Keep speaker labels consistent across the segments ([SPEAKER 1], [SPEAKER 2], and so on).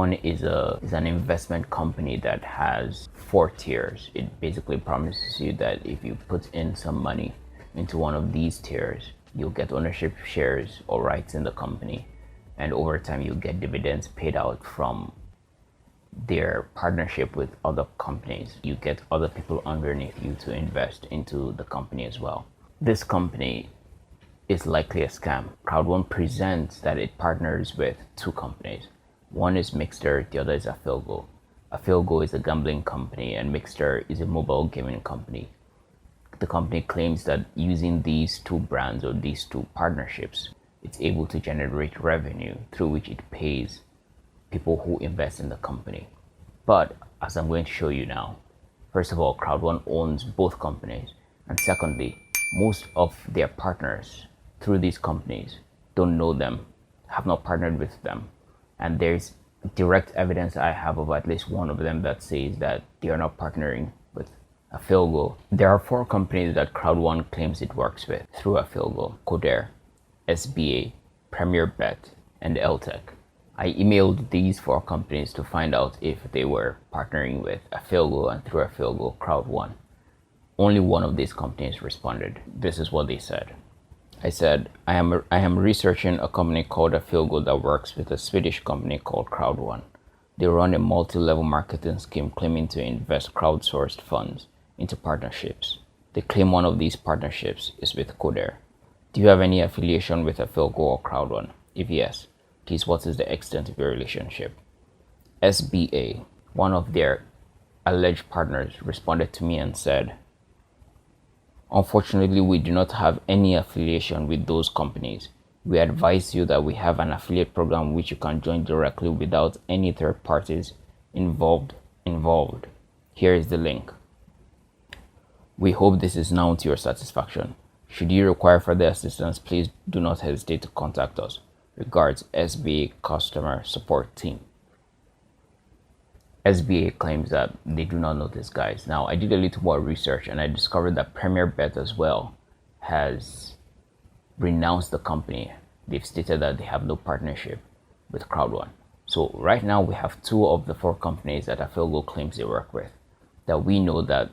[SPEAKER 1] Crowd1 is an investment company that has 4 tiers. It basically promises you that if you put in some money into one of these tiers, you'll get ownership shares or rights in the company, and over time you'll get dividends paid out from their partnership with other companies. You get other people underneath you to invest into the company as well. This company is likely a scam. Crowd1 presents that it partners with 2 companies. One is Mixter, the other is Afilgo. Afilgo is a gambling company and Mixter is a mobile gaming company. The company claims that using these 2 brands or these 2 partnerships, it's able to generate revenue through which it pays people who invest in the company. But as I'm going to show you now, first of all, Crowd1 owns both companies, and secondly, most of their partners through these companies don't know them, have not partnered with them, and there's direct evidence I have of at least one of them that says that they are not partnering with Afilgo. There are 4 companies that Crowd1 claims it works with through Afilgo: Coder, SBA, Premier Bet, and LTech. I emailed these 4 companies to find out if they were partnering with Afilgo, and through Afilgo, Crowd1. Only one of these companies responded. This is what they said. I said, I am researching a company called Afilgo that works with a Swedish company called Crowd1. They run a multi-level marketing scheme claiming to invest crowdsourced funds into partnerships. They claim one of these partnerships is with Coder. Do you have any affiliation with Afilgo or Crowd1? If yes, please, what is the extent of your relationship? SBA, one of their alleged partners, responded to me and said, unfortunately, we do not have any affiliation with those companies. We advise you that we have an affiliate program which you can join directly without any third parties involved. Here is the link. We hope this is now to your satisfaction. Should you require further assistance, please do not hesitate to contact us. Regards, SBA Customer Support Team. SBA claims that they do not know these guys. Now, I did a little more research and I discovered that Premier Bet as well has renounced the company. They've stated that they have no partnership with Crowd1. So right now we have 2 of the 4 companies that Afilgo claims they work with, that we know that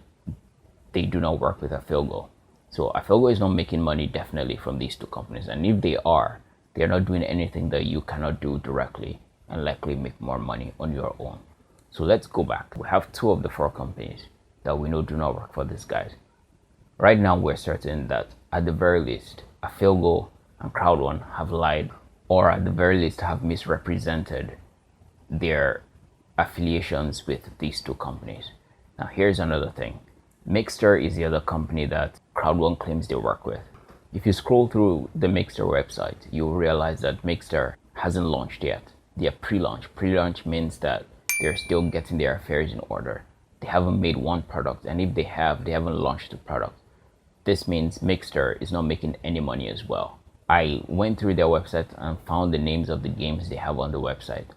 [SPEAKER 1] they do not work with Afilgo. So Afilgo is not making money definitely from these 2 companies, and if they are not doing anything that you cannot do directly and likely make more money on your own. So let's go back. We have 2 of the 4 companies that we know do not work for these guys. Right now we're certain that at the very least Afilgo and Crowd1 have lied, or at the very least have misrepresented their affiliations with these 2 companies. Now here's another thing. Mixter is the other company that Crowd1 claims they work with. If you scroll through the Mixter website, you'll realize that Mixter hasn't launched yet. They are pre-launch. Pre-launch means that they're still getting their affairs in order. They haven't made one product, and if they have, they haven't launched the product. This means Mixter is not making any money as well. I went through their website and found the names of the games they have on the website.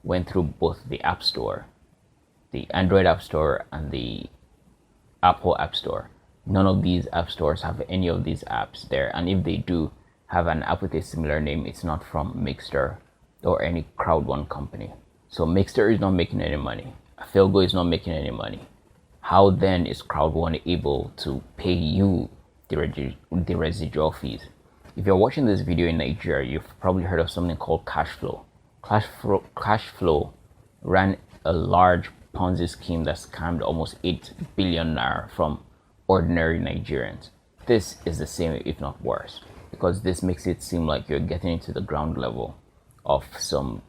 [SPEAKER 1] Went through both the App Store, the Android App Store and the Apple App Store. None of these app stores have any of these apps there, and if they do have an app with a similar name, it's not from Mixter or any Crowd1 company. So Mixter is not making any money. Afilgo is not making any money. How then is Crowd1 able to pay you the residual fees? If you're watching this video in Nigeria, you've probably heard of something called cash flow. Cash flow ran a large Ponzi scheme that scammed almost 8 billion naira from ordinary Nigerians. This is the same, if not worse, because this makes it seem like you're getting into the ground level of some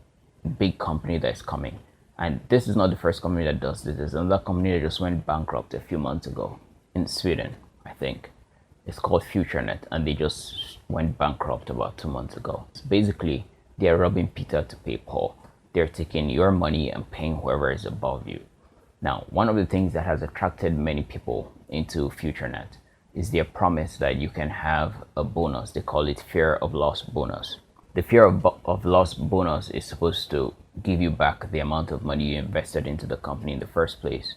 [SPEAKER 1] big company that's coming. And this is not the first company that does this. There's another company that just went bankrupt a few months ago in Sweden, I think. It's called FutureNet, and they just went bankrupt about 2 months ago. So basically, they're robbing Peter to pay Paul. They're taking your money and paying whoever is above you. Now, one of the things that has attracted many people into FutureNet is their promise that you can have a bonus. They call it fear of loss bonus. The fear of loss bonus is supposed to give you back the amount of money you invested into the company in the first place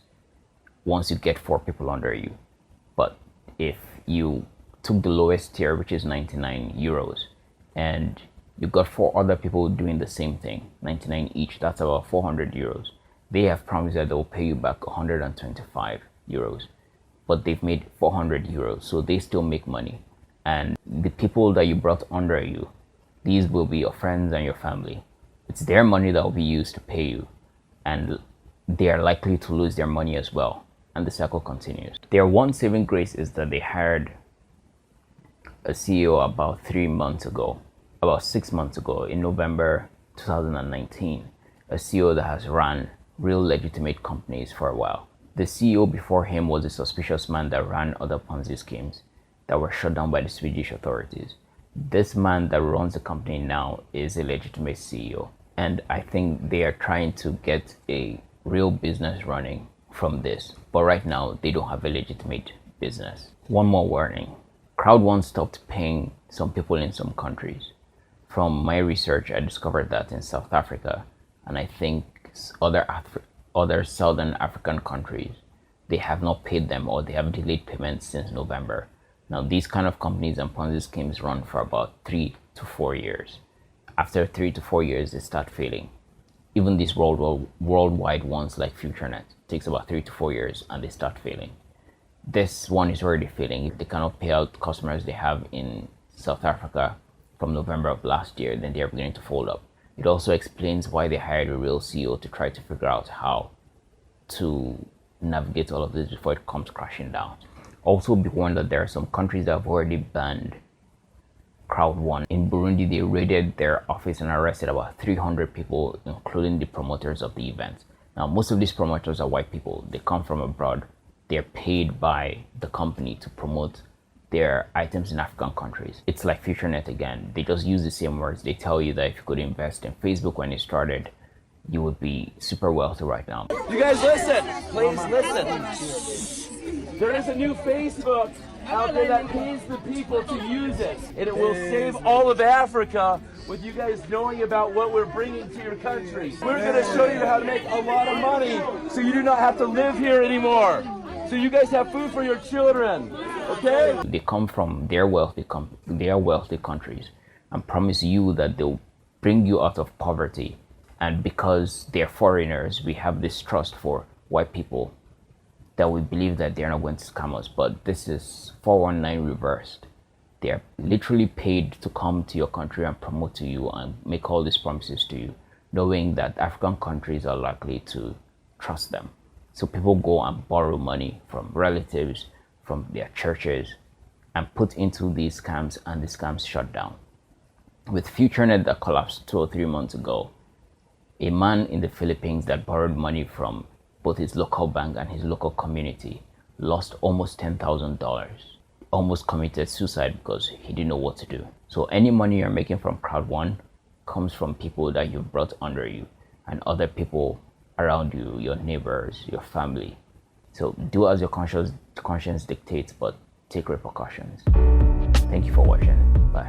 [SPEAKER 1] once you get 4 people under you. But if you took the lowest tier, which is 99 euros, and You got 4 other people doing the same thing, 99 each. That's about 400 euros. They have promised that they will pay you back 125 euros, but they've made 400 euros, so they still make money. And the people that you brought under you, these will be your friends and your family. It's their money that will be used to pay you, and they are likely to lose their money as well. And the cycle continues. Their one saving grace is that they hired a CEO about 6 months ago, in November 2019, a CEO that has run real legitimate companies for a while. The CEO before him was a suspicious man that ran other Ponzi schemes that were shut down by the Swedish authorities. This man that runs the company now is a legitimate CEO, and I think they are trying to get a real business running from this, but right now they don't have a legitimate business. One more warning: Crowd1 stopped paying some people in some countries. From my research, I discovered that in South Africa, and I think other Southern African countries, they have not paid them, or they have delayed payments since November. Now, these kind of companies and Ponzi schemes run for about 3 to 4 years. After 3 to 4 years, they start failing. Even these worldwide ones like FutureNet takes about 3 to 4 years and they start failing. This one is already failing. If they cannot pay out customers they have in South Africa from November of last year, then they are beginning to fold up. It also explains why they hired a real CEO to try to figure out how to navigate all of this before it comes crashing down. Also, be warned that there are some countries that have already banned Crowd1. In Burundi, they raided their office and arrested about 300 people, including the promoters of the event. Now, most of these promoters are white people. They come from abroad. They're paid by the company to promote their items in African countries. It's like FutureNet again. They just use the same words. They tell you that if you could invest in Facebook when it started, you would be super wealthy right now.
[SPEAKER 2] You guys listen, please listen. There is a new Facebook out there that pays the people to use it, and it will save all of Africa with you guys knowing about what we're bringing to your country. We're going to show you how to make a lot of money so you do not have to live here anymore. So you guys have food for your children, okay?
[SPEAKER 1] They come from their wealthy countries and promise you that they'll bring you out of poverty. And because they're foreigners, we have this trust for white people that we believe that they're not going to scam us. But this is 419 reversed. They're literally paid to come to your country and promote to you and make all these promises to you, knowing that African countries are likely to trust them. So people go and borrow money from relatives, from their churches, and put into these scams, and the scams shut down. With FutureNet that collapsed 2 or 3 months ago, a man in the Philippines that borrowed money from both his local bank and his local community lost almost $10,000, almost committed suicide because he didn't know what to do. So any money you're making from Crowd1 comes from people that you've brought under you and other people around you, your neighbors, your family. So do as your conscience dictates, but take repercussions. Thank you for watching. Bye.